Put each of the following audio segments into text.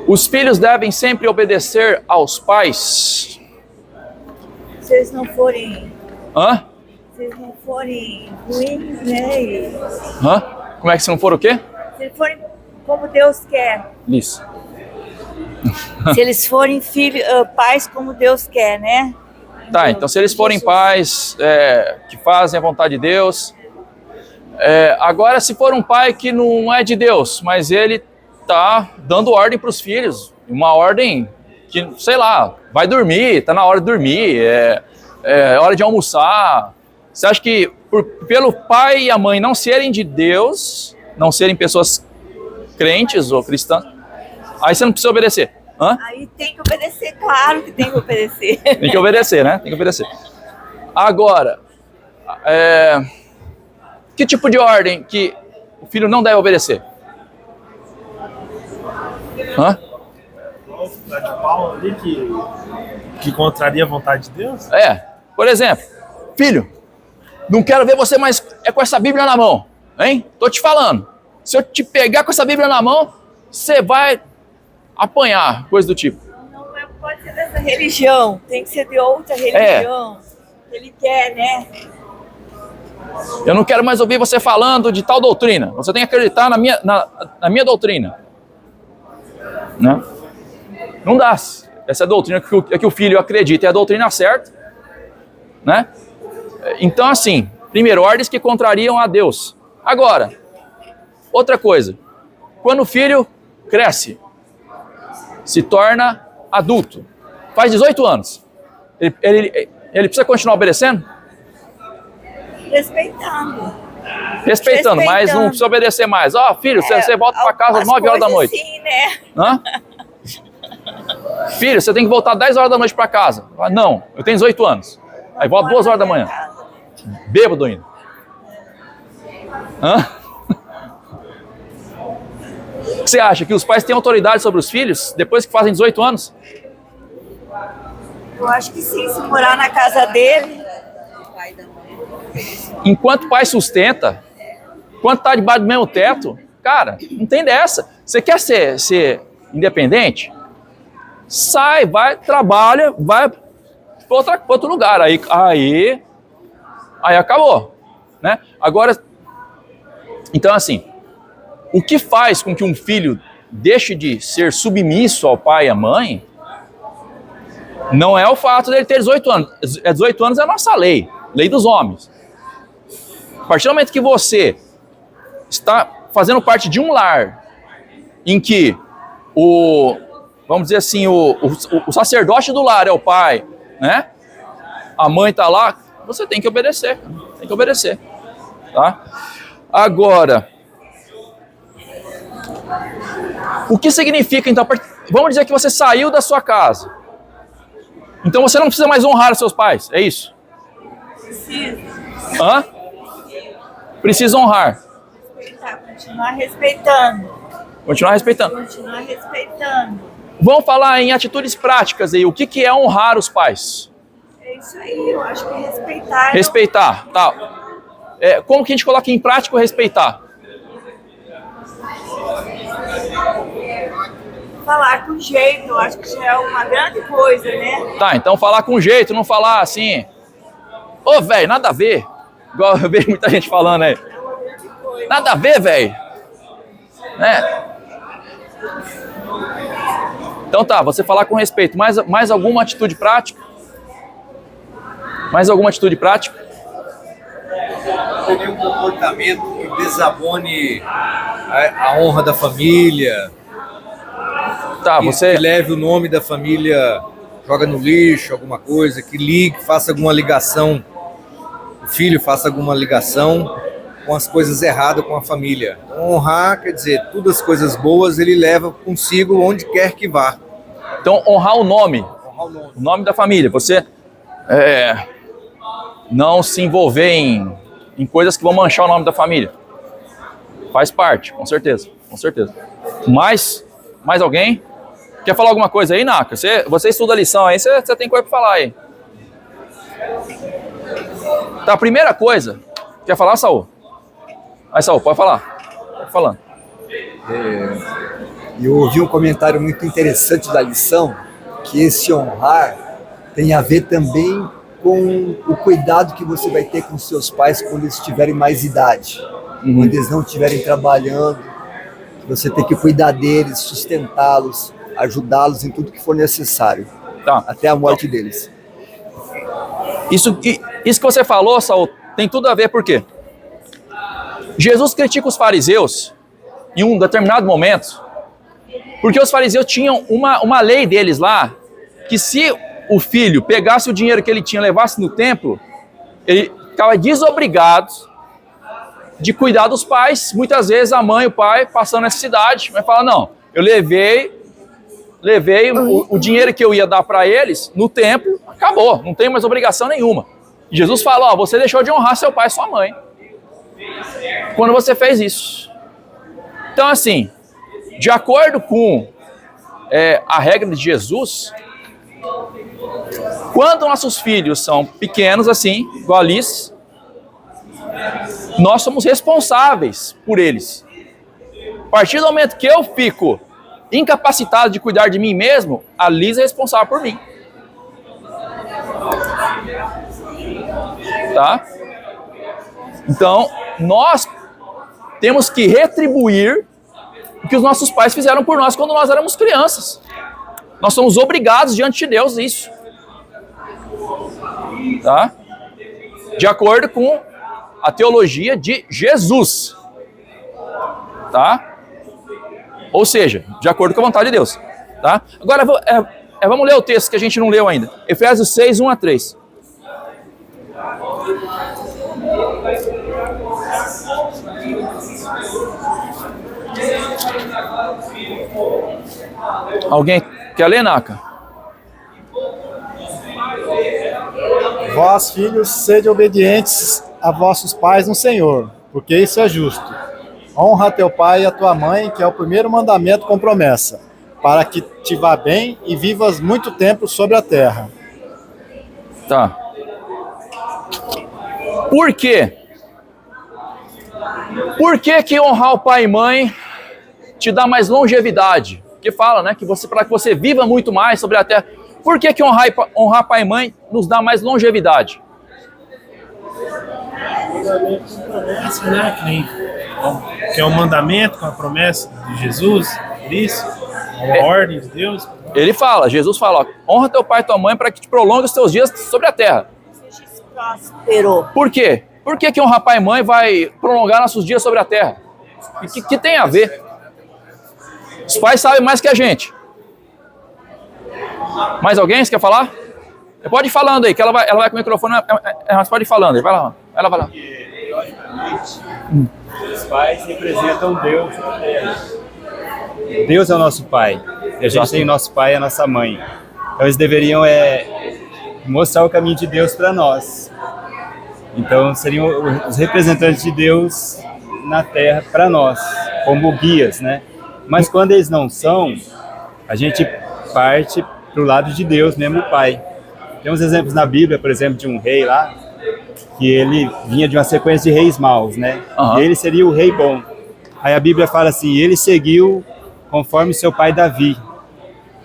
Os filhos devem sempre obedecer aos pais. Se eles não forem... Hã? Se eles não forem ruins, né? Hã? Como é que se não for o quê? Se eles forem como Deus quer. Isso. Se eles forem pais como Deus quer, né? Tá, então se eles forem pais que fazem a vontade de Deus... agora, se for um pai que não é de Deus, mas ele tá dando ordem para os filhos, uma ordem que, sei lá, vai dormir, tá na hora de dormir, é hora de almoçar. Você acha que pelo pai e a mãe não serem de Deus, não serem pessoas crentes ou cristãs, aí você não precisa obedecer? Hã? Aí tem que obedecer, claro que tem que obedecer. Tem que obedecer, né? Tem que obedecer. Agora, que tipo de ordem que o filho não deve obedecer? Hã? De Paulo ali que contraria a vontade de Deus? Por exemplo, filho, não quero ver você mais com essa Bíblia na mão, hein? Tô te falando. Se eu te pegar com essa Bíblia na mão, você vai apanhar, coisa do tipo. Não pode ser dessa religião, tem que ser de outra religião. Ele quer, né? Eu não quero mais ouvir você falando de tal doutrina. Você tem que acreditar na minha doutrina. Né? Não dá. Essa é a doutrina que o filho acredita, é a doutrina certa. Né? Então, assim, primeiro, ordens que contrariam a Deus. Agora, outra coisa. Quando o filho cresce, se torna adulto, faz 18 anos, ele precisa continuar obedecendo? Respeitando, mas não precisa obedecer mais. Ó, filho, você volta para casa às 9 horas da noite. Sim, né? Hã? Filho, você tem que voltar 10 horas da noite para casa. Não, eu tenho 18 anos. Aí volta 2 horas da manhã. Bêbado ainda. Hã? Você acha que os pais têm autoridade sobre os filhos depois que fazem 18 anos? Eu acho que sim, se morar na casa dele. Enquanto o pai sustenta, enquanto tá debaixo do mesmo teto, cara, não tem dessa. Você quer ser independente? Sai, vai, trabalha, vai para outro lugar. Aí acabou, né? Agora, então assim, o que faz com que um filho deixe de ser submisso ao pai e à mãe não é o fato dele ter 18 anos. 18 anos é a nossa lei dos homens. A partir do momento que você está fazendo parte de um lar em que vamos dizer assim, o sacerdote do lar é o pai, né? A mãe está lá, você tem que obedecer, tá? Agora, o que significa, então, vamos dizer que você saiu da sua casa, então você não precisa mais honrar os seus pais, é isso? Precisa. Hã? Precisa honrar. Continuar respeitando. Continuar respeitando. Continuar respeitando. Vamos falar em atitudes práticas aí. O que é honrar os pais? É isso aí, eu acho que é respeitar. Respeitar, tá. Como que a gente coloca em prática o respeitar? Falar com jeito, eu acho que já é uma grande coisa, né? Tá, então falar com jeito, não falar assim... Ô, velho, nada a ver. Igual eu vejo muita gente falando aí. Nada a ver, velho. Né? Então tá, você falar com respeito. Mais alguma atitude prática? Mais alguma atitude prática? Teria um comportamento que desabone a honra da família. Tá, você... Que leve o nome da família, joga no lixo, alguma coisa, que ligue, faça alguma ligação. O filho faça alguma ligação com as coisas erradas com a família. Honrar, quer dizer, todas as coisas boas ele leva consigo onde quer que vá. Então, honrar o nome da família. Você não se envolver em coisas que vão manchar o nome da família. Faz parte, com certeza. Mais alguém? Quer falar alguma coisa aí, Naka? Você estuda a lição aí, você tem coisa para falar aí. Tá, a primeira coisa... Quer falar, Saul? Aí, Saul, pode falar. Pode falando. Eu ouvi um comentário muito interessante da lição, que esse honrar tem a ver também com o cuidado que você vai ter com seus pais quando eles tiverem mais idade, quando eles não estiverem trabalhando, você tem que cuidar deles, sustentá-los, ajudá-los em tudo que for necessário, até a morte deles. Isso que você falou, Saul, tem tudo a ver, por quê? Jesus critica os fariseus em um determinado momento, porque os fariseus tinham uma lei deles lá, que se o filho pegasse o dinheiro que ele tinha e levasse no templo, ele ficava desobrigado de cuidar dos pais. Muitas vezes a mãe e o pai passando necessidade, mas fala, não, eu levei o dinheiro que eu ia dar para eles no templo, acabou, não tenho mais obrigação nenhuma. E Jesus fala, ó, você deixou de honrar seu pai e sua mãe quando você fez isso. Então, assim, de acordo com a regra de Jesus, quando nossos filhos são pequenos, assim, igual a Liz, nós somos responsáveis por eles. A partir do momento que eu fico incapacitado de cuidar de mim mesmo, a Liz é responsável por mim. Tá? Então, nós temos que retribuir o que os nossos pais fizeram por nós quando nós éramos crianças. Nós somos obrigados diante de Deus isso. Tá? De acordo com a teologia de Jesus. Tá? Ou seja, de acordo com a vontade de Deus. Tá? Agora, vamos ler o texto que a gente não leu ainda. Efésios 6, 1 a 3. Alguém quer ler, Naka? Vós, filhos, sede obedientes a vossos pais no Senhor, porque isso é justo. Honra teu pai e a tua mãe, que é o primeiro mandamento com promessa, para que te vá bem e vivas muito tempo sobre a terra. Tá. Por quê? Por que honrar o pai e mãe te dá mais longevidade? Que fala, né, que para que você viva muito mais sobre a terra. Por que honrar pai e mãe nos dá mais longevidade? Promessa, né? Que é um mandamento com a promessa de Jesus, isso, uma ordem de Deus. Ele fala, Jesus fala, ó, honra teu pai e tua mãe para que te prolongue os teus dias sobre a terra. Próspero. Por quê? Por que honrar pai e mãe vai prolongar nossos dias sobre a terra? Que tem a ver? Os pais sabem mais que a gente. Mais alguém? Você quer falar? Pode ir falando aí, que ela vai com o microfone, mas pode ir falando aí, vai lá. Ela vai lá. Porque, logicamente, os pais representam Deus na terra. Deus é o nosso pai. E a gente tem o nosso pai e a nossa mãe. Então eles deveriam mostrar o caminho de Deus para nós. Então seriam os representantes de Deus na terra para nós, como guias, né? Mas quando eles não são, a gente parte para o lado de Deus, mesmo o pai. Tem uns exemplos na Bíblia, por exemplo, de um rei lá, que ele vinha de uma sequência de reis maus, né? Uhum. E ele seria o rei bom. Aí a Bíblia fala assim, ele seguiu conforme seu pai Davi.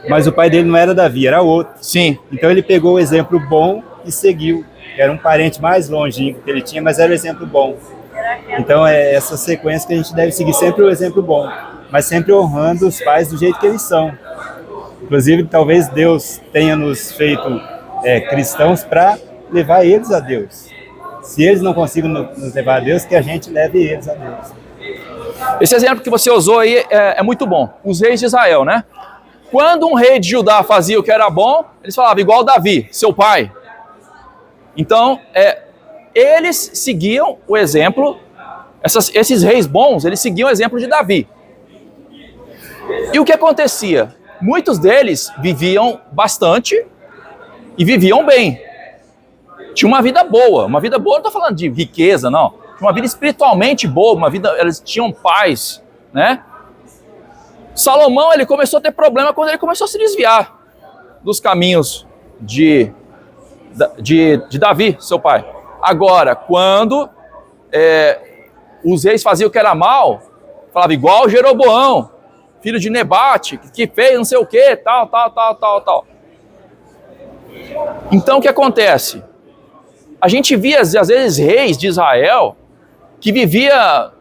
Mas o pai dele não era Davi, era outro. Sim. Então ele pegou o exemplo bom e seguiu. Era um parente mais longínquo que ele tinha, mas era o exemplo bom. Então é essa sequência que a gente deve seguir, sempre o exemplo bom. Mas sempre honrando os pais do jeito que eles são. Inclusive, talvez Deus tenha nos feito cristãos para levar eles a Deus. Se eles não conseguem nos levar a Deus, que a gente leve eles a Deus. Esse exemplo que você usou aí é muito bom. Os reis de Israel, né? Quando um rei de Judá fazia o que era bom, eles falavam igual Davi, seu pai. Então, eles seguiam o exemplo, esses reis bons, eles seguiam o exemplo de Davi. E o que acontecia? Muitos deles viviam bastante e viviam bem. Tinha uma vida boa. Uma vida boa, não estou falando de riqueza, não. Tinha uma vida espiritualmente boa, eles tinham paz, né? Salomão, ele começou a ter problema quando ele começou a se desviar dos caminhos de Davi, seu pai. Agora, quando os reis faziam o que era mal, falava igual Jeroboão, filho de Nebate, que fez não sei o que, tal. Então o que acontece? A gente via às vezes reis de Israel que vivia,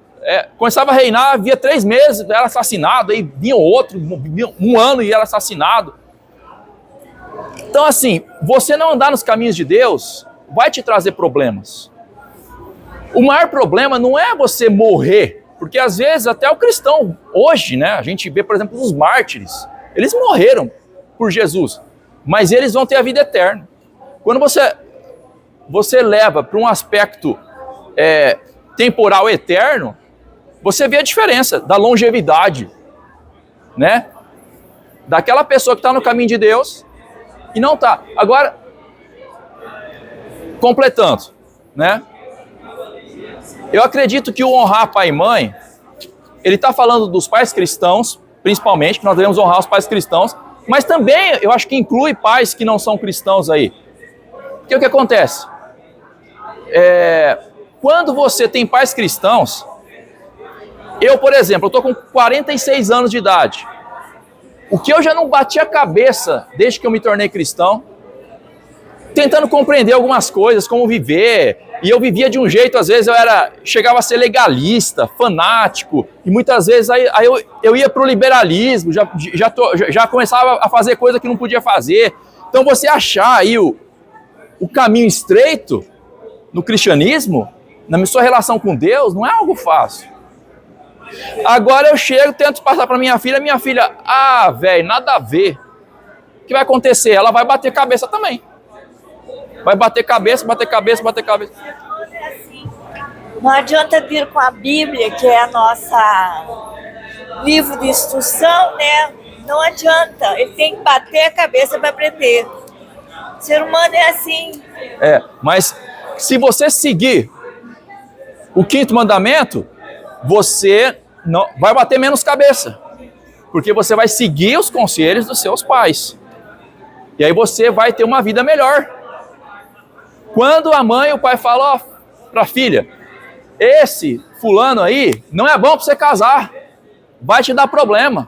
começava a reinar, havia 3 meses, era assassinado, aí vinha outro, um ano e era assassinado. Então assim, você não andar nos caminhos de Deus vai te trazer problemas. O maior problema não é você morrer, porque às vezes até o cristão, hoje, né, a gente vê, por exemplo, os mártires, eles morreram por Jesus, mas eles vão ter a vida eterna. Quando você leva para um aspecto temporal eterno, você vê a diferença da longevidade, né? Daquela pessoa que está no caminho de Deus e não está. Agora, completando, né? Eu acredito que o honrar pai e mãe, ele está falando dos pais cristãos, principalmente, que nós devemos honrar os pais cristãos, mas também eu acho que inclui pais que não são cristãos aí. Porque o que acontece? Quando você tem pais cristãos, eu, por exemplo, eu estou com 46 anos de idade. O que eu já não bati a cabeça desde que eu me tornei cristão, tentando compreender algumas coisas, como viver, e eu vivia de um jeito, às vezes chegava a ser legalista, fanático, e muitas vezes aí eu ia para o liberalismo, já começava a fazer coisa que não podia fazer. Então você achar aí o caminho estreito no cristianismo, na sua relação com Deus, não é algo fácil. Agora eu chego, tento passar para minha filha, velho, nada a ver. O que vai acontecer? Ela vai bater cabeça também. Vai bater cabeça. Não adianta vir com a Bíblia, que é a nossa livro de instrução, né? Não adianta. Ele tem que bater a cabeça para aprender. O ser humano é assim. Mas se você seguir o 5º mandamento, você não vai bater menos cabeça. Porque você vai seguir os conselhos dos seus pais. E aí você vai ter uma vida melhor. Quando a mãe e o pai falam para a filha, esse fulano aí não é bom para você casar, vai te dar problema.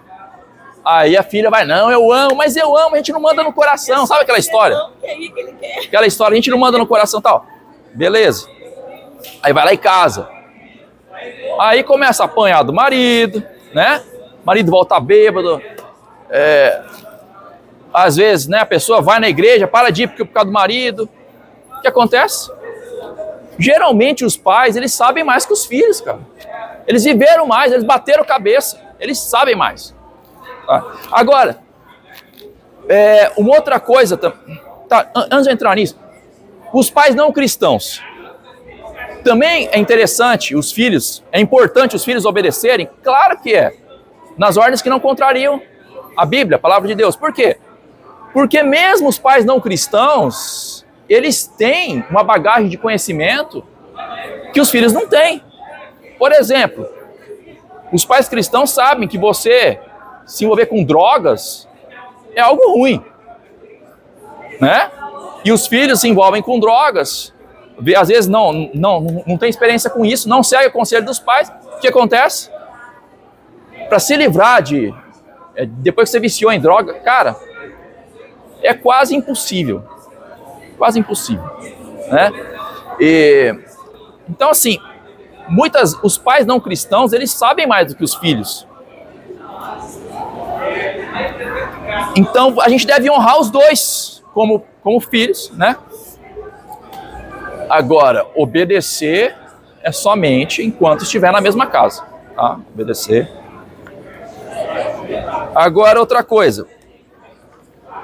Aí a filha vai, não, eu amo, mas eu amo, a gente não manda no coração, sabe aquela história? Aquela história, a gente não manda no coração, tal. Beleza. Aí vai lá e casa. Aí começa a apanhar do marido, né? O marido volta bêbado. Às vezes, né, a pessoa vai na igreja, para de ir por causa do marido. O que acontece? Geralmente os pais, eles sabem mais que os filhos, cara. Eles viveram mais, eles bateram cabeça, eles sabem mais. Tá? Agora, uma outra coisa, antes de entrar nisso, os pais não cristãos. Também é interessante é importante os filhos obedecerem? Claro que é. Nas ordens que não contrariam a Bíblia, a palavra de Deus. Por quê? Porque mesmo os pais não cristãos, eles têm uma bagagem de conhecimento que os filhos não têm. Por exemplo, os pais cristãos sabem que você se envolver com drogas é algo ruim, né? E os filhos se envolvem com drogas, às vezes não tem experiência com isso, não segue o conselho dos pais. O que acontece? Para se livrar depois que você viciou em droga, cara, é quase impossível. Quase impossível, né? Então, assim, os pais não cristãos, eles sabem mais do que os filhos. Então, a gente deve honrar os dois como filhos, né? Agora, obedecer é somente enquanto estiver na mesma casa, tá? Obedecer. Agora, outra coisa.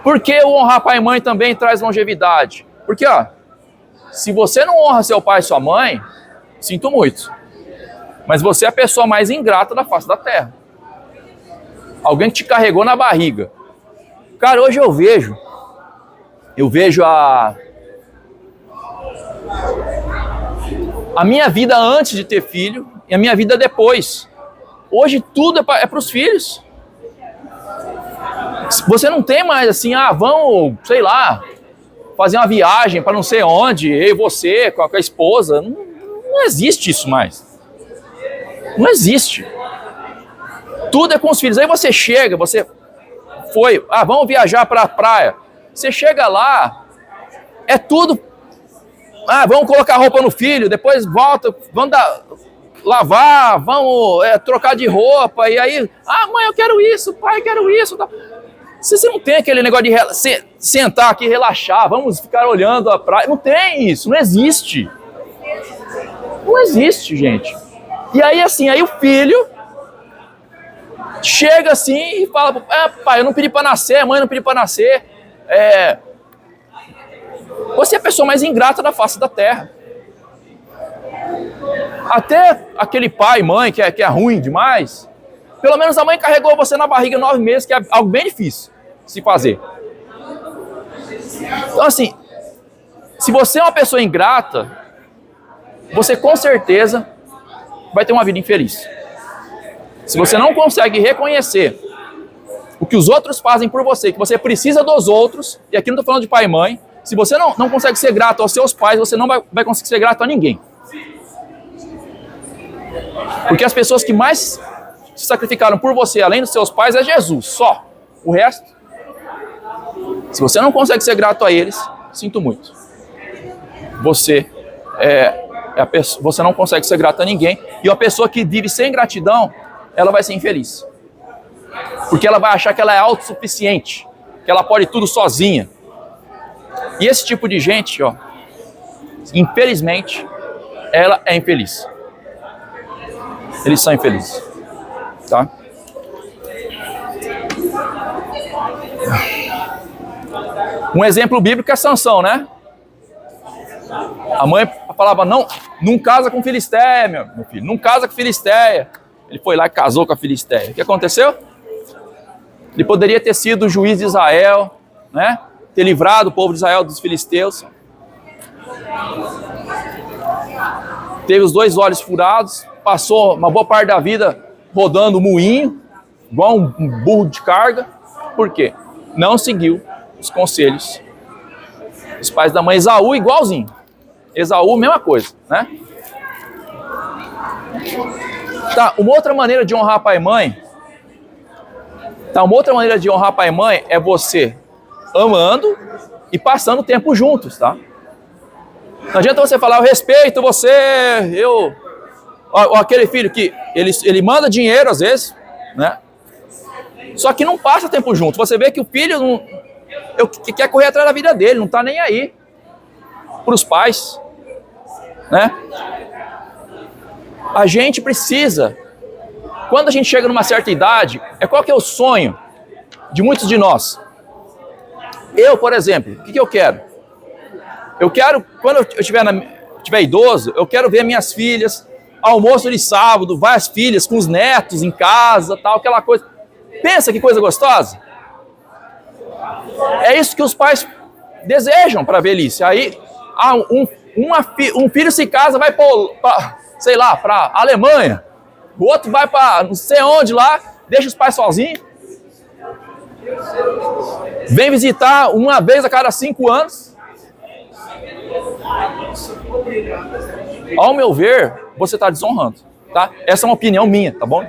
Por que o honrar pai e mãe também traz longevidade? Porque, se você não honra seu pai e sua mãe, sinto muito, mas você é a pessoa mais ingrata da face da terra. Alguém que te carregou na barriga. Cara, hoje eu vejo a minha vida antes de ter filho e a minha vida depois. Hoje tudo é para os filhos. Você não tem mais assim, vamos, sei lá, fazer uma viagem para não sei onde, eu e você, com a esposa. Não existe isso mais. Não existe. Tudo é com os filhos. Aí você chega, você foi, vamos viajar para a praia. Você chega lá, é tudo, vamos colocar roupa no filho, depois volta, vamos lavar, vamos trocar de roupa, e aí, mãe, eu quero isso, pai, eu quero isso. Tá. Você não tem aquele negócio de sentar aqui, relaxar, vamos ficar olhando a praia. Não tem isso, não existe. Não existe, gente. E aí, assim, aí o filho chega assim e fala, pai, eu não pedi para nascer, a mãe não pediu para nascer. Você é a pessoa mais ingrata da face da terra. Até aquele pai e mãe que é ruim demais, pelo menos a mãe carregou você na barriga 9 meses, que é algo bem difícil de se fazer. Então, assim, se você é uma pessoa ingrata, você com certeza vai ter uma vida infeliz. Se você não consegue reconhecer o que os outros fazem por você, que você precisa dos outros, e aqui não estou falando de pai e mãe, se você não consegue ser grato aos seus pais, você não vai conseguir ser grato a ninguém. Porque as pessoas que mais se sacrificaram por você, além dos seus pais, é Jesus, só. O resto, se você não consegue ser grato a eles, sinto muito. Você você não consegue ser grato a ninguém, e uma pessoa que vive sem gratidão, ela vai ser infeliz. Porque ela vai achar que ela é autossuficiente, que ela pode tudo sozinha. E esse tipo de gente, infelizmente, ela é infeliz. Eles são infelizes, tá? Um exemplo bíblico é Sansão, né? A mãe falava, não casa com Filisteia, meu filho, não casa com Filisteia. Ele foi lá e casou com a Filisteia. O que aconteceu? Ele poderia ter sido o juiz de Israel, né? Ter livrado o povo de Israel dos filisteus. Teve os 2 olhos furados, passou uma boa parte da vida rodando moinho, igual um burro de carga. Por quê? Não seguiu os conselhos dos pais da mãe. Esaú, igualzinho. Esaú, mesma coisa, né? Tá, uma outra maneira de honrar pai e mãe. Uma outra maneira de honrar pai e mãe é você amando e passando tempo juntos, tá? Não adianta você falar, eu respeito você, ou aquele filho que ele manda dinheiro às vezes, né? Só que não passa tempo junto. Você vê que o filho quer correr atrás da vida dele, não tá nem aí para os pais, né? A gente precisa, quando a gente chega numa certa idade, qual que é o sonho de muitos de nós? Eu, por exemplo, o que eu quero? Eu quero, quando eu tiver idoso, eu quero ver minhas filhas, almoço de sábado, vai as filhas com os netos em casa, tal, aquela coisa. Pensa que coisa gostosa? É isso que os pais desejam para a velhice. Aí, um filho se casa, vai para, sei lá, para a Alemanha. O outro vai para não sei onde lá, deixa os pais sozinhos. Vem visitar uma vez a cada 5 anos. Ao meu ver, você está desonrando, tá? Essa é uma opinião minha, tá bom?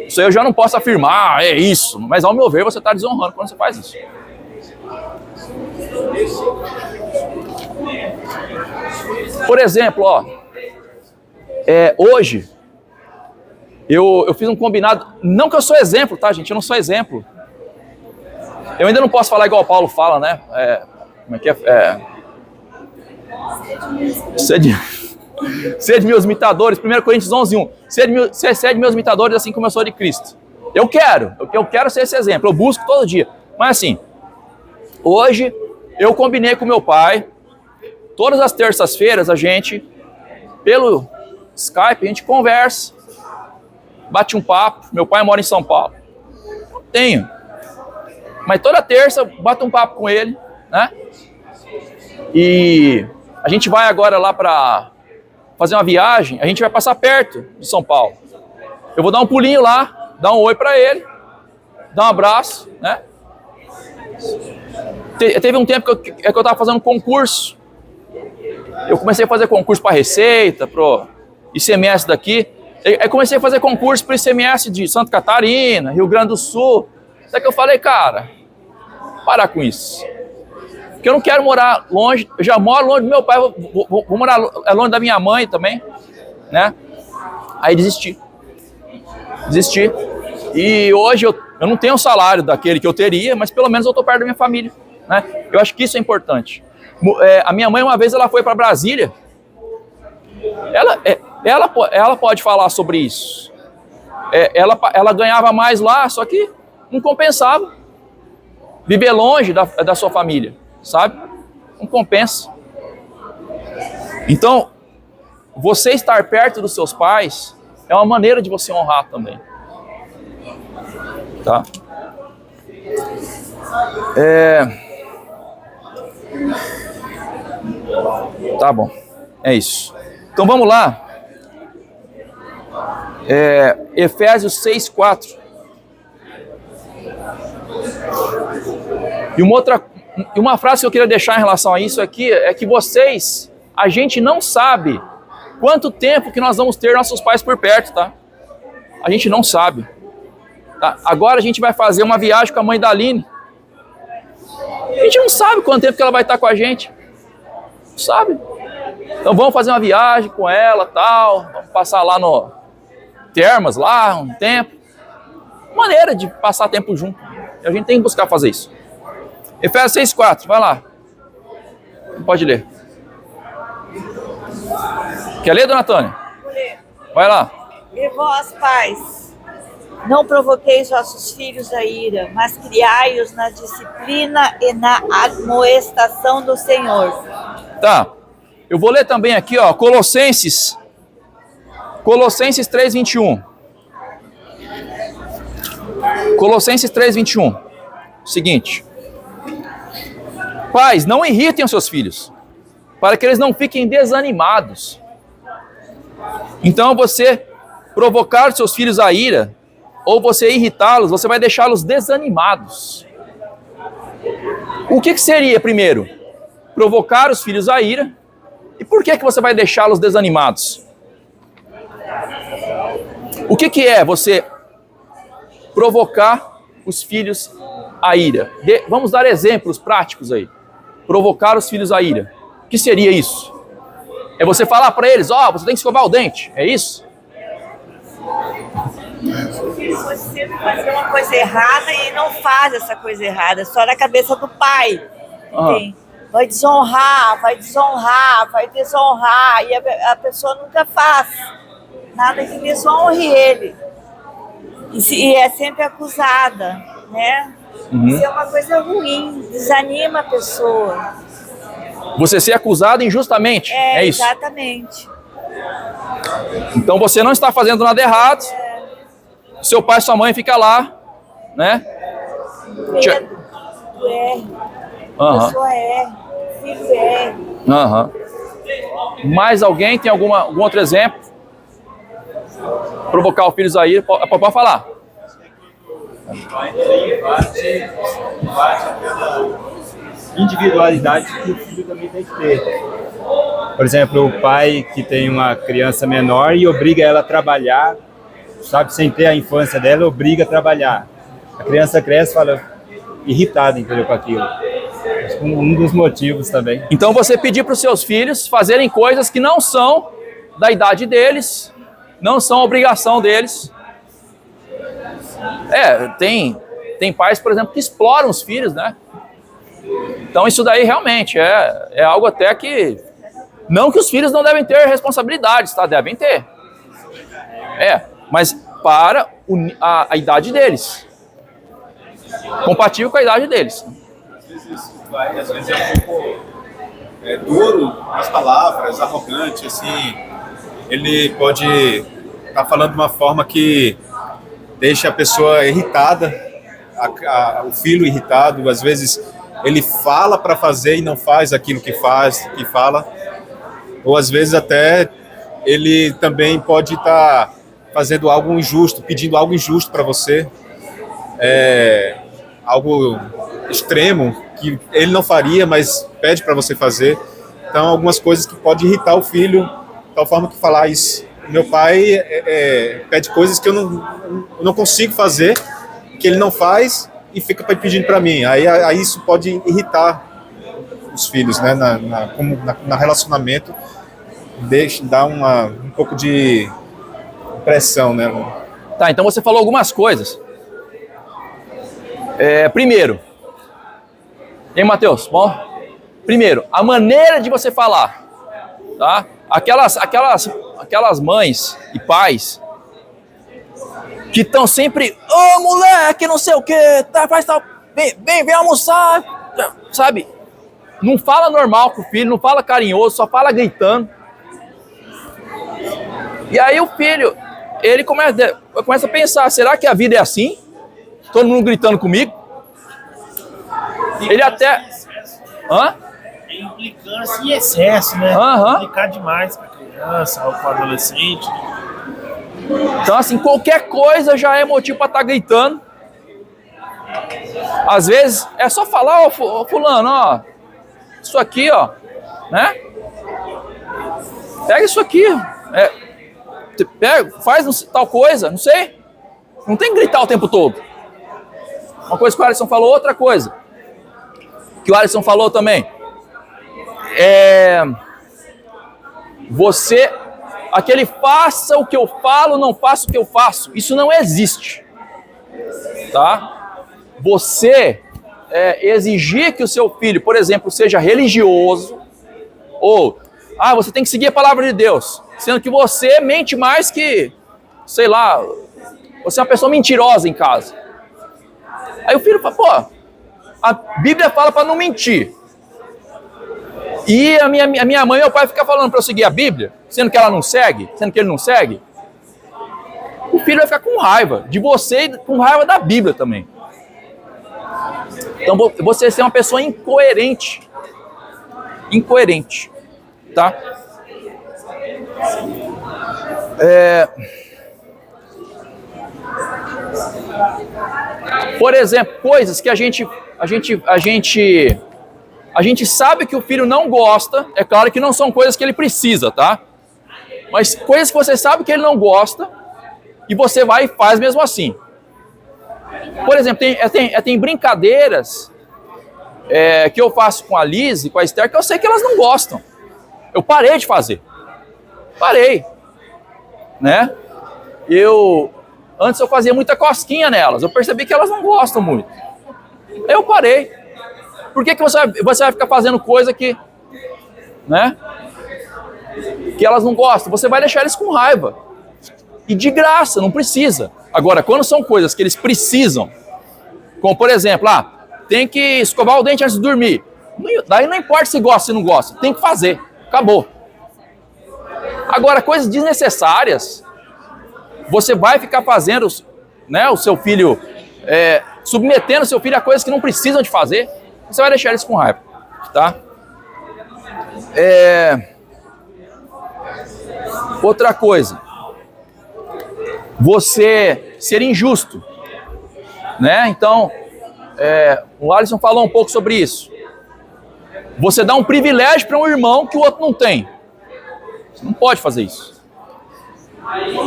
Isso aí eu já não posso afirmar, é isso. Mas ao meu ver, você está desonrando quando você faz isso. Por exemplo, hoje, eu fiz um combinado, não que eu sou exemplo, tá, gente? Eu não sou exemplo. Eu ainda não posso falar igual o Paulo fala, né? Como é que é? Sede meus imitadores, 1 Coríntios 11:1. Sede meus imitadores assim como eu sou de Cristo. Eu quero ser esse exemplo, eu busco todo dia. Mas assim, hoje eu combinei com meu pai, todas as terças-feiras a gente, pelo Skype, a gente conversa, bate um papo. Meu pai mora em São Paulo. Não tenho. Mas toda terça bato um papo com ele, né? E a gente vai agora lá para fazer uma viagem, a gente vai passar perto de São Paulo. Eu vou dar um pulinho lá, dar um oi para ele, dar um abraço, né? Teve um tempo que eu estava fazendo concurso. Eu comecei a fazer concurso para Receita, para o ICMS daqui. Aí comecei a fazer concurso para o ICMS de Santa Catarina, Rio Grande do Sul. Até que eu falei, cara, parar com isso. Porque eu não quero morar longe, eu já moro longe do meu pai, vou morar longe da minha mãe também, né? Aí desisti. E hoje eu não tenho o salário daquele que eu teria, mas pelo menos eu estou perto da minha família, né? Eu acho que isso é importante. A minha mãe, uma vez, ela foi para Brasília. Ela pode falar sobre isso. Ela ganhava mais lá, só que não compensava. Viver longe da sua família, sabe? Não compensa. Então, você estar perto dos seus pais é uma maneira de você honrar também. Tá? Tá bom. É isso. Então vamos lá. Efésios 6:4. E uma frase que eu queria deixar em relação a isso aqui é que a gente não sabe quanto tempo que nós vamos ter nossos pais por perto, tá? A gente não sabe. Tá? Agora a gente vai fazer uma viagem com a mãe da Aline. A gente não sabe quanto tempo que ela vai estar com a gente. Não sabe. Então vamos fazer uma viagem com ela, tal. Vamos passar lá no Termas, lá, um tempo. Maneira de passar tempo junto. A gente tem que buscar fazer isso. Efésios 6:4, vai lá. Pode ler. Quer ler, dona Tânia? Vou ler. Vai lá. E vós, pais, não provoqueis vossos filhos a ira, mas criai-os na disciplina e na admoestação do Senhor. Tá. Eu vou ler também aqui, ó, Colossenses 3:21. Colossenses 3:21. Seguinte. Pais, não irritem os seus filhos, para que eles não fiquem desanimados. Então, você provocar os seus filhos a ira, ou você irritá-los, você vai deixá-los desanimados. O que seria, primeiro? Provocar os filhos a ira. E por que você vai deixá-los desanimados? O que é você provocar os filhos a ira? Vamos dar exemplos práticos aí. Provocar os filhos a ira. O que seria isso? É você falar para eles, você tem que escovar o dente. É isso? Você fazer uma coisa errada e não faz essa coisa errada, só na cabeça do pai. Vai desonrar, e a pessoa nunca faz nada que desonre ele. E é sempre acusada, né? Isso é uma coisa ruim, desanima a pessoa. Você ser acusado injustamente, é isso? Exatamente. Então você não está fazendo nada errado, seu pai e sua mãe ficam lá, né? Pessoa filho Mais alguém tem algum outro exemplo? Provocar o filho a ira, pode falar. Bate aquela individualidade que o filho também tem que ter. Por exemplo, o pai que tem uma criança menor e obriga ela a trabalhar, sabe, sem ter a infância dela, obriga a trabalhar. A criança cresce, fala, irritada, entendeu, com aquilo. Um dos motivos também. Então você pedir para os seus filhos fazerem coisas que não são da idade deles, não são obrigação deles. Tem pais, por exemplo, que exploram os filhos, né? Então isso daí realmente é algo até que... Não que os filhos não devem ter responsabilidades, tá? Devem ter. Mas para a idade deles. Compatível com a idade deles. Às vezes é um pouco duro nas palavras, arrogante, assim. Ele pode estar falando de uma forma que deixa a pessoa irritada, o filho irritado. Às vezes ele fala para fazer e não faz aquilo que fala. Ou às vezes até ele também pode estar fazendo algo injusto, pedindo algo injusto para você. Algo extremo que ele não faria, mas pede para você fazer. Então, algumas coisas que podem irritar o filho, de tal forma que falar isso meu pai pede coisas que eu não consigo fazer, que ele não faz e fica pedindo para mim. Aí isso pode irritar os filhos, né? Na relacionamento, dá um pouco de pressão, né? Tá, então você falou algumas coisas. Primeiro, hein, Matheus? Bom? Primeiro, a maneira de você falar, tá? Aquelas mães e pais que estão sempre, ô moleque, não sei o que, tá, faz tal, vem almoçar, sabe? Não fala normal com o filho, não fala carinhoso, só fala gritando. E aí o filho, ele começa a pensar, será que a vida é assim? Todo mundo gritando comigo? Ele até... Hã? Implicância em excesso, né? Implicar demais com a criança ou com o adolescente. Então, assim, qualquer coisa já é motivo para estar gritando. Às vezes, é só falar, ó, fulano, ó, isso aqui, ó, né? Pega isso aqui, faz tal coisa, não sei. Não tem que gritar o tempo todo. Uma coisa que o Alisson falou, outra coisa que o Alisson falou também. Aquele faça o que eu falo, não faça o que eu faço. Isso não existe, tá? Você exigir que o seu filho, por exemplo, seja religioso, ou, você tem que seguir a palavra de Deus, sendo que você mente mais que, sei lá, você é uma pessoa mentirosa em casa. Aí o filho fala, pô, a Bíblia fala para não mentir. E a minha mãe e meu pai ficam falando para eu seguir a Bíblia, sendo que ela não segue, sendo que ele não segue. O filho vai ficar com raiva de você e com raiva da Bíblia também. Então você é uma pessoa incoerente. Incoerente. Tá? Por exemplo, coisas que a gente sabe que o filho não gosta, é claro que não são coisas que ele precisa, tá? Mas coisas que você sabe que ele não gosta e você vai e faz mesmo assim. Por exemplo, tem brincadeiras que eu faço com a Liz e com a Esther que eu sei que elas não gostam. Eu parei de fazer. Parei. Né? Antes eu fazia muita cosquinha nelas, eu percebi que elas não gostam muito. Aí eu parei. Por que você vai ficar fazendo coisa que, né, que elas não gostam? Você vai deixar eles com raiva. E de graça, não precisa. Agora, quando são coisas que eles precisam, como por exemplo, tem que escovar o dente antes de dormir. Daí não importa se gosta ou se não gosta, tem que fazer. Acabou. Agora, coisas desnecessárias, você vai ficar fazendo, né, o seu filho, submetendo o seu filho a coisas que não precisam de fazer, você vai deixar eles com raiva, tá? Outra coisa, você ser injusto, né? Então, o Alisson falou um pouco sobre isso. Você dá um privilégio para um irmão que o outro não tem. Você não pode fazer isso.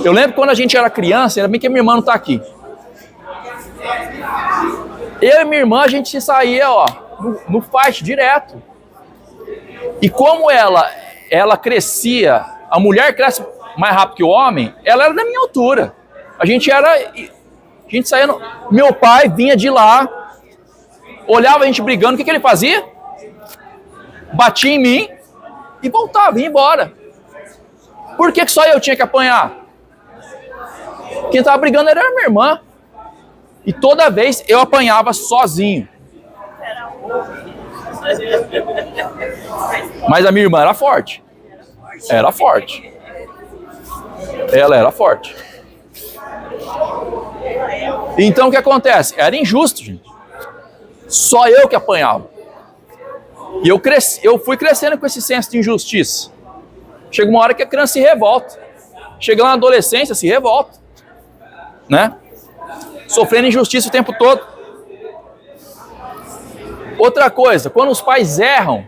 Eu lembro quando a gente era criança, ainda bem que a minha irmã não está aqui. Eu e minha irmã, a gente saía, no fight direto. E como ela crescia, a mulher cresce mais rápido que o homem, ela era da minha altura. A gente saía, meu pai vinha de lá, olhava a gente brigando, o que ele fazia? Batia em mim e voltava, ia embora. Por que só eu tinha que apanhar? Quem estava brigando era a minha irmã. E toda vez eu apanhava sozinho. Mas a minha irmã era forte. Era forte. Ela era forte. Então o que acontece? Era injusto, gente. Só eu que apanhava. E eu fui crescendo com esse senso de injustiça. Chega uma hora que a criança se revolta. Chega lá na adolescência, se revolta. Né? Sofrendo injustiça o tempo todo. Outra coisa, quando os pais erram,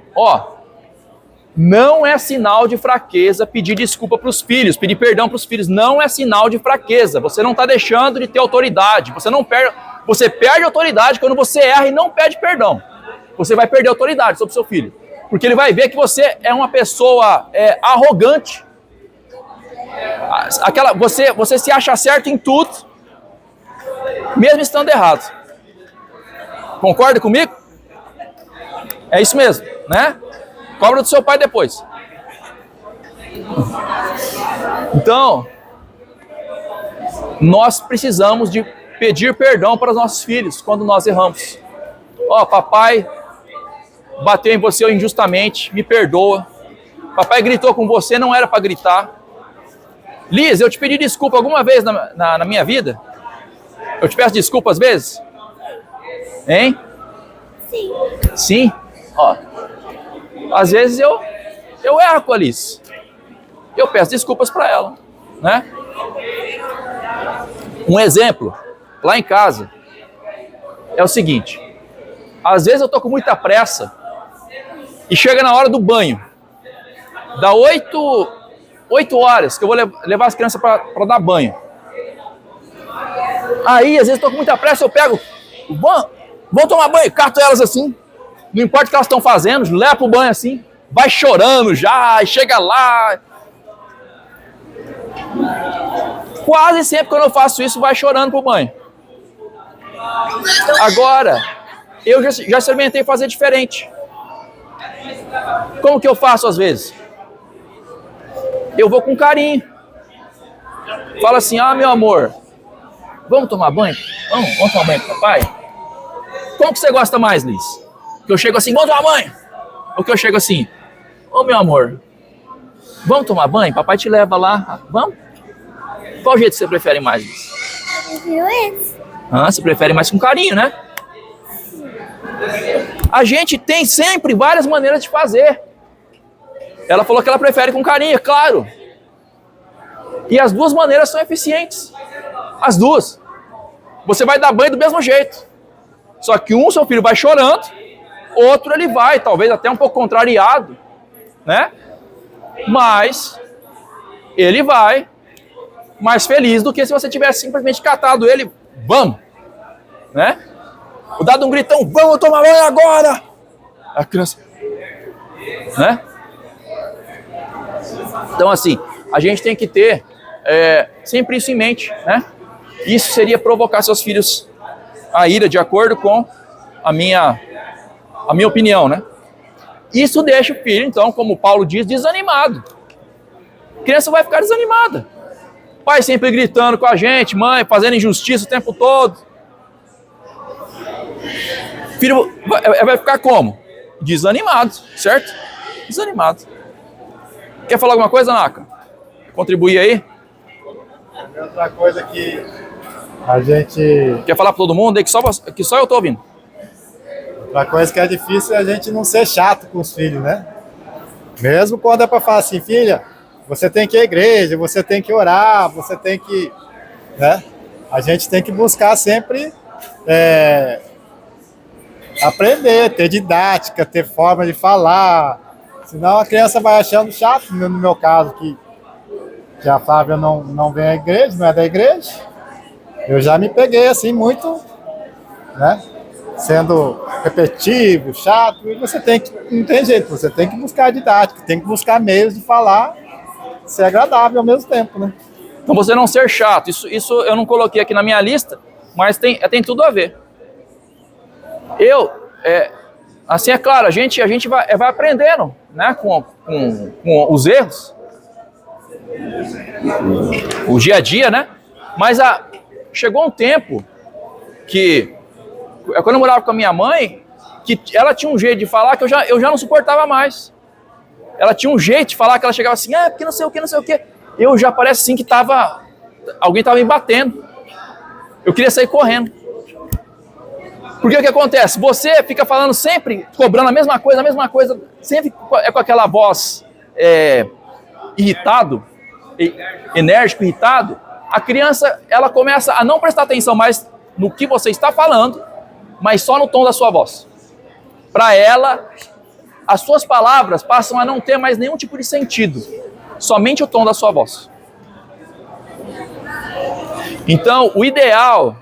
Não é sinal de fraqueza pedir desculpa para os filhos, pedir perdão para os filhos. Não é sinal de fraqueza. Você não está deixando de ter autoridade. Você perde autoridade quando você erra e não pede perdão. Você vai perder autoridade sobre o seu filho. Porque ele vai ver que você é uma pessoa arrogante. Você se acha certo em tudo, mesmo estando errado. Concorda comigo? É isso mesmo, né? Cobra do seu pai depois. Então, nós precisamos de pedir perdão para os nossos filhos quando nós erramos. Ó, papai bateu em você injustamente, me perdoa. Papai gritou com você, não era para gritar. Liz, eu te pedi desculpa alguma vez na minha vida? Eu te peço desculpa às vezes? Hein? Sim. Sim? Ó, às vezes eu erro com a Liz. Eu peço desculpas para ela, né? Um exemplo, lá em casa, é o seguinte. Às vezes eu tô com muita pressa e chega na hora do banho. Dá 8 horas que eu vou levar as crianças para dar banho. Aí, às vezes, estou com muita pressa, eu pego, vão tomar banho, cato elas assim, não importa o que elas estão fazendo, leva pro banho assim, vai chorando já, e chega lá. Quase sempre quando eu faço isso, vai chorando pro banho. Agora, eu já experimentei fazer diferente. Como que eu faço às vezes? Eu vou com carinho. Fala assim, meu amor, vamos tomar banho? Vamos tomar banho com o papai? Como que você gosta mais, Liz? Que eu chego assim, vamos tomar banho? Ou que eu chego assim, meu amor, vamos tomar banho? Papai te leva lá, vamos? Qual jeito você prefere mais, Liz? Você prefere mais com carinho, né? A gente tem sempre várias maneiras de fazer. Ela falou que ela prefere com carinho, é claro. E as duas maneiras são eficientes. As duas. Você vai dar banho do mesmo jeito. Só que seu filho vai chorando, outro ele vai, talvez até um pouco contrariado, né? Mas ele vai mais feliz do que se você tivesse simplesmente catado ele, vamos, né? Ou dado um gritão, vamos tomar banho agora! A criança, né? Então, assim, a gente tem que ter sempre isso em mente, né? Isso seria provocar seus filhos a ira, de acordo com a minha opinião, né? Isso deixa o filho, então, como Paulo diz, desanimado. A criança vai ficar desanimada. Pai sempre gritando com a gente, mãe fazendo injustiça o tempo todo. O filho vai ficar como? Desanimado, certo? Desanimado. Quer falar alguma coisa, Naka? Contribuir aí? Outra coisa que a gente... Quer falar para todo mundo aí que só eu tô ouvindo? Outra coisa que é difícil é a gente não ser chato com os filhos, né? Mesmo quando é para falar assim, filha, você tem que ir à igreja, você tem que orar, você tem que... né? A gente tem que buscar sempre aprender, ter didática, ter forma de falar. Senão a criança vai achando chato, no meu caso, que a Flávia não vem à igreja, não é da igreja. Eu já me peguei assim muito, né? Sendo repetitivo, chato, e não tem jeito, você tem que buscar didática, tem que buscar meios de falar, ser agradável ao mesmo tempo, né? Então você não ser chato, isso eu não coloquei aqui na minha lista, mas tem tudo a ver. Assim, é claro, a gente vai aprendendo, né, com os erros, o dia a dia, né? Mas chegou um tempo que, quando eu morava com a minha mãe, que ela tinha um jeito de falar que eu já não suportava mais. Ela tinha um jeito de falar que ela chegava assim, porque não sei o que, não sei o que. Eu já parece assim que alguém estava me batendo. Eu queria sair correndo. Porque o que acontece? Você fica falando sempre, cobrando a mesma coisa, sempre com aquela voz irritado, enérgico, irritado. A criança, ela começa a não prestar atenção mais no que você está falando, mas só no tom da sua voz. Para ela, as suas palavras passam a não ter mais nenhum tipo de sentido, somente o tom da sua voz. Então, o ideal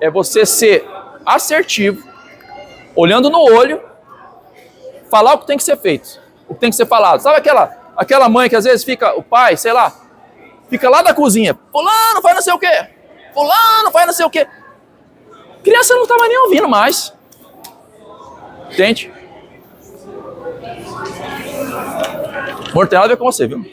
é você ser assertivo, olhando no olho, falar o que tem que ser feito, o que tem que ser falado. Sabe aquela mãe que às vezes fica, o pai, sei lá, fica lá da cozinha, fulano faz não sei o quê, fulano faz não sei o quê. Criança não estava nem ouvindo mais. Entende? Amor, tem nada a ver com você, viu?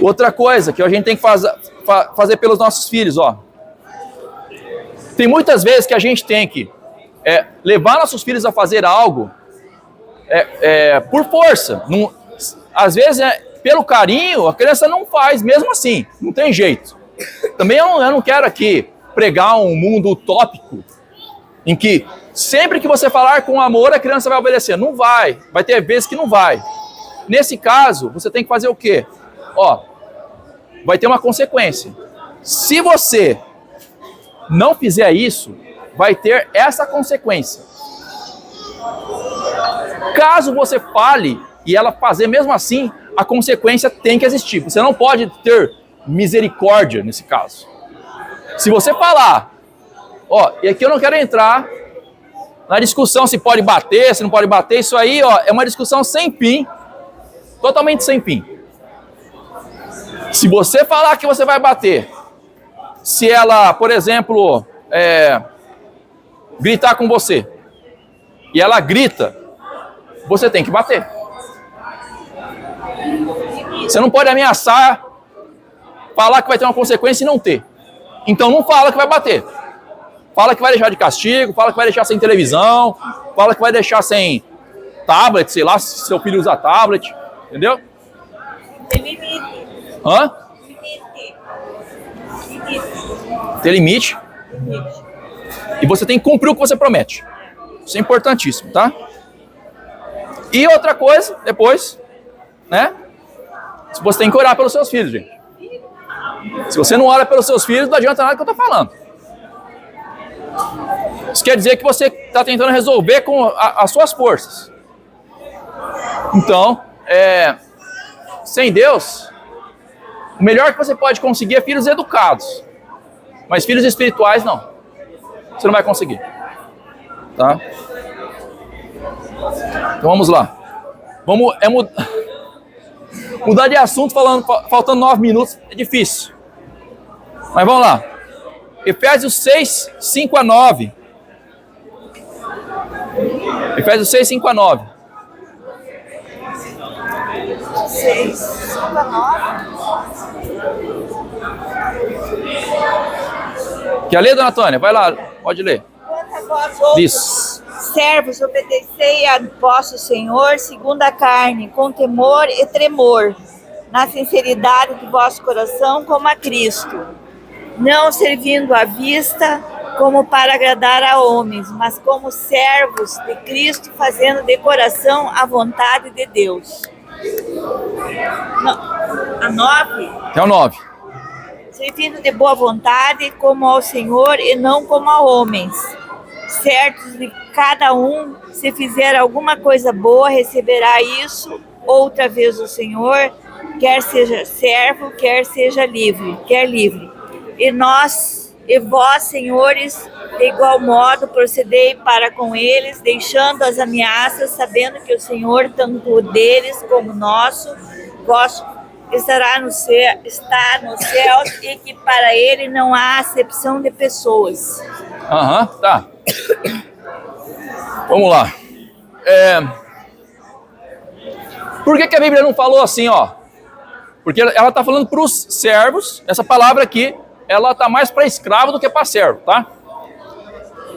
Outra coisa que a gente tem que fazer pelos nossos filhos, ó. Tem muitas vezes que a gente tem que levar nossos filhos a fazer algo por força. Às vezes, pelo carinho, a criança não faz, mesmo assim, não tem jeito. Também eu não quero aqui pregar um mundo utópico em que sempre que você falar com amor, a criança vai obedecer. Não vai, vai ter vezes que não vai. Nesse caso, você tem que fazer o quê? Ó, vai ter uma consequência. Se você não fizer isso, vai ter essa consequência. Caso você fale e ela fazer mesmo assim, a consequência tem que existir. Você não pode ter misericórdia nesse caso. Se você falar, ó, e aqui eu não quero entrar na discussão se pode bater, se não pode bater, isso aí, ó, é uma discussão sem fim, totalmente sem fim. Se você falar que você vai bater, se ela, por exemplo, gritar com você, e ela grita, você tem que bater. Você não pode ameaçar, falar que vai ter uma consequência e não ter. Então não fala que vai bater. Fala que vai deixar de castigo, fala que vai deixar sem televisão, fala que vai deixar sem tablet, sei lá, se seu filho usa tablet, entendeu? Tem limite. Hã? Tem limite. E você tem que cumprir o que você promete. Isso é importantíssimo, tá? E outra coisa, depois, né? Você tem que orar pelos seus filhos, gente. Se você não ora pelos seus filhos, não adianta nada que eu tô falando. Isso quer dizer que você está tentando resolver com as suas forças. Então, sem Deus, o melhor que você pode conseguir é filhos educados. Mas filhos espirituais, não. Você não vai conseguir. Tá? Então vamos lá. Vamos mudar de assunto faltando 9 minutos. É difícil. Mas vamos lá. Efésios 6, 5 a 9. Efésios 6, 5 a 9. 6, 5 a 9. Quer ler, dona Tânia? Vai lá, pode ler. Quanto a vós outros, Diz. servos, obedecei a vosso Senhor segundo a carne, com temor e tremor, na sinceridade do vosso coração, como a Cristo, não servindo à vista como para agradar a homens, mas como servos de Cristo, fazendo de coração a vontade de Deus. A 9. É o 9. Servindo de boa vontade, como ao Senhor e não como a homens, certos de cada um, se fizer alguma coisa boa, receberá isso outra vez o Senhor, quer seja servo, quer seja livre, E vós, senhores, de igual modo, procedei para com eles, deixando as ameaças, sabendo que o Senhor, tanto deles como nosso, vosso, está nos céus e que para ele não há acepção de pessoas. Tá. Vamos lá. Por que a Bíblia não falou assim, ó? Porque ela está falando para os servos, essa palavra aqui, ela está mais para escravo do que para servo, tá?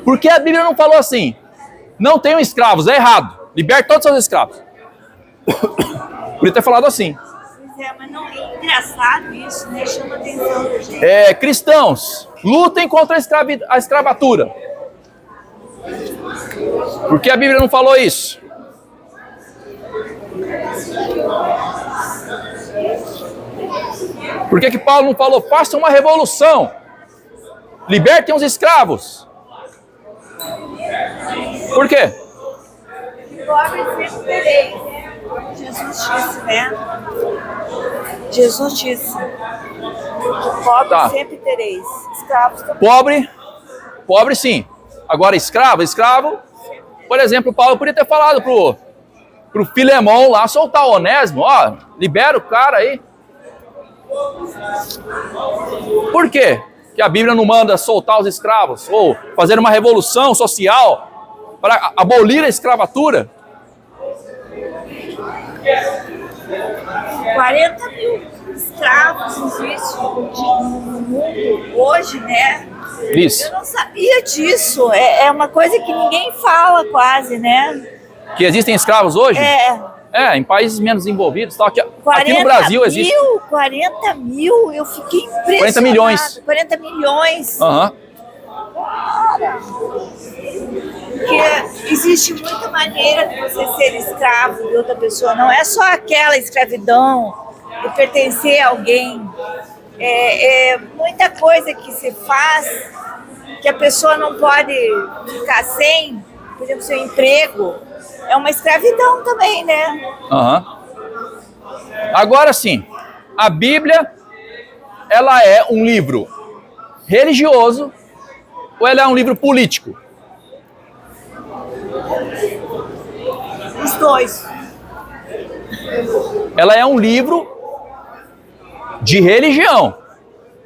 Por que a Bíblia não falou assim? Não tenham escravos, é errado. Liberte todos os seus escravos. Podia ter falado assim. Mas não é engraçado isso, né? Chama a atenção da gente. Cristãos, lutem contra a escravatura. Por que a Bíblia não falou isso? Por que Paulo não falou, faça uma revolução Libertem os escravos. Por quê? Pobre sempre tereis. Jesus disse, né? Jesus disse. Pobre Tá. sempre tereis. Escravos também. Pobre sim. Agora escravo, por exemplo, Paulo podia ter falado pro Filemão lá soltar o Onésimo, ó, libera o cara aí. Por quê que a Bíblia não manda soltar os escravos ou fazer uma revolução social para abolir a escravatura? 40 mil escravos existem no mundo hoje, né? Isso. Eu não sabia disso. É uma coisa que ninguém fala quase, né? Que existem escravos hoje? É. Em países menos desenvolvidos. Tal. Aqui no 40 Brasil existe. 40 mil, eu fiquei impressionada. 40 milhões. 40 milhões. Aham. Porque existe muita maneira de você ser escravo de outra pessoa. Não é só aquela escravidão de pertencer a alguém. É muita coisa que se faz que a pessoa não pode ficar sem, por exemplo, seu emprego. É uma escravidão também, né? Aham. Agora sim, a Bíblia, ela é um livro religioso ou ela é um livro político? Os dois. Ela é um livro de religião.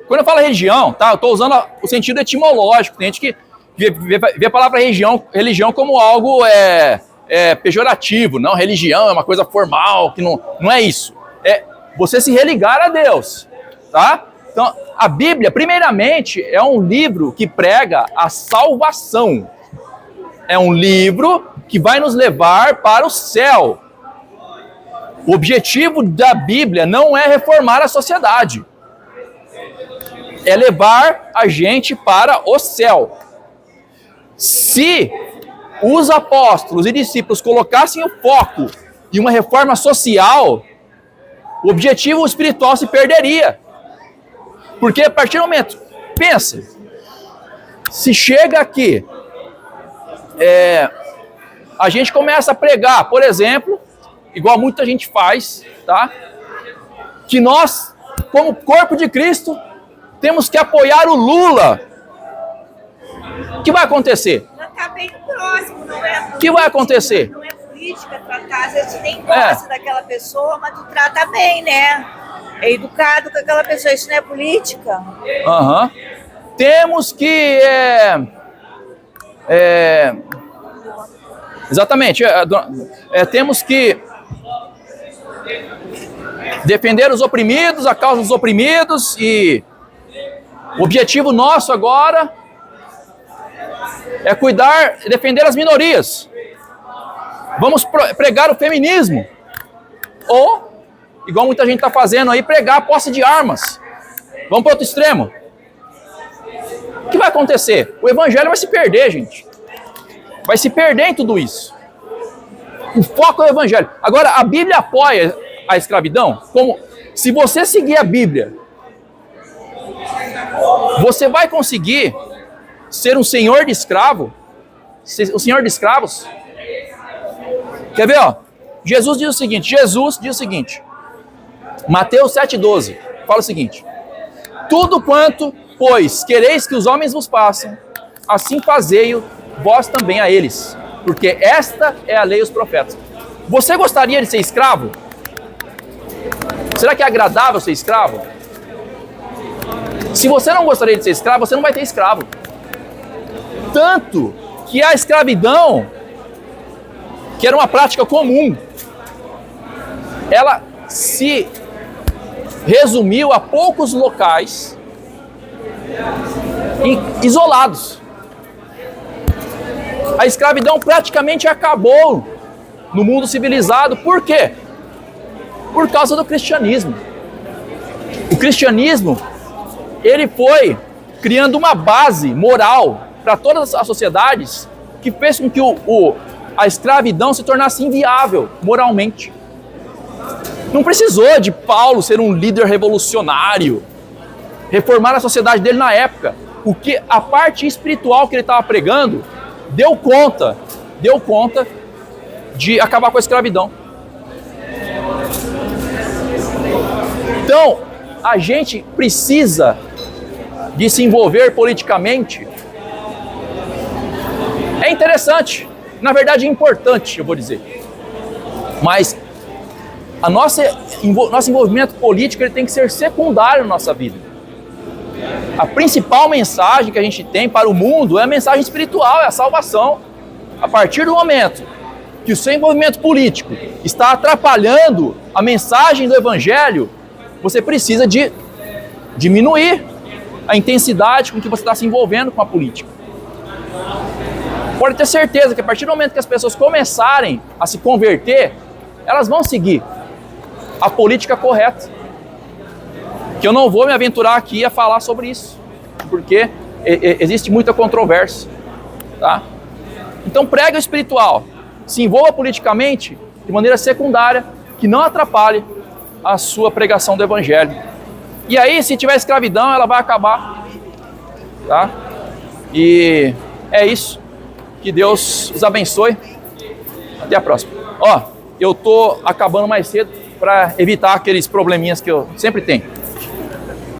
Quando eu falo religião, tá? Eu estou usando o sentido etimológico. Tem gente que vê a palavra religião como algo pejorativo. Não, religião é uma coisa formal, que não é isso. É você se religar a Deus, tá? Então, a Bíblia, primeiramente, é um livro que prega a salvação. É um livro que vai nos levar para o céu. O objetivo da Bíblia não é reformar a sociedade. É levar a gente para o céu. Se os apóstolos e discípulos colocassem o foco em uma reforma social, o objetivo espiritual se perderia. Porque a partir do momento, pensa, se chega aqui, a gente começa a pregar, por exemplo, igual muita gente faz, tá? Que nós, como corpo de Cristo, temos que apoiar o Lula. O que vai acontecer? Tratar bem o próximo, não é política. O que vai acontecer? Não é política tratar, às vezes tu nem gosta daquela pessoa, mas tu trata bem, né? É educado com aquela pessoa, isso não é política. Aham. Temos que... Exatamente. Temos que defender os oprimidos, a causa dos oprimidos, e o objetivo nosso agora é defender as minorias. Vamos pregar o feminismo. Ou, igual muita gente está fazendo aí, pregar a posse de armas. Vamos para outro extremo. O que vai acontecer? O evangelho vai se perder, gente. Vai se perder em tudo isso. O foco é o evangelho. Agora, a Bíblia apoia a escravidão? Como, se você seguir a Bíblia, você vai conseguir ser um senhor de escravo? O senhor de escravos? Quer ver, ó? Jesus diz o seguinte, Mateus 7,12, fala o seguinte: tudo quanto, pois, quereis que os homens vos façam, assim fazei-o vós também a eles, porque esta é a lei e os profetas. Você gostaria de ser escravo? Será que é agradável ser escravo? Se você não gostaria de ser escravo, você não vai ter escravo. Tanto que a escravidão, que era uma prática comum, ela se resumiu a poucos locais isolados. A escravidão praticamente acabou no mundo civilizado. Por quê? Por causa do cristianismo. O cristianismo, ele foi criando uma base moral para todas as sociedades que fez com que a escravidão se tornasse inviável moralmente. Não precisou de Paulo ser um líder revolucionário, reformar a sociedade dele na época. o que a parte espiritual que ele estava pregando deu conta de acabar com a escravidão. Então, a gente precisa de se envolver politicamente. É interessante, na verdade é importante, eu vou dizer. Mas nosso envolvimento político ele tem que ser secundário na nossa vida. A principal mensagem que a gente tem para o mundo é a mensagem espiritual, é a salvação. A partir do momento que o seu envolvimento político está atrapalhando a mensagem do Evangelho, você precisa de diminuir a intensidade com que você está se envolvendo com a política. Pode ter certeza que a partir do momento que as pessoas começarem a se converter, elas vão seguir a política correta. Que eu não vou me aventurar aqui a falar sobre isso, porque existe muita controvérsia, tá? Então pregue o espiritual, se envolva politicamente de maneira secundária, que não atrapalhe a sua pregação do Evangelho. E aí, se tiver escravidão, ela vai acabar, tá? E é isso. Que Deus os abençoe. Até a próxima. Ó, eu tô acabando mais cedo para evitar aqueles probleminhas que eu sempre tenho.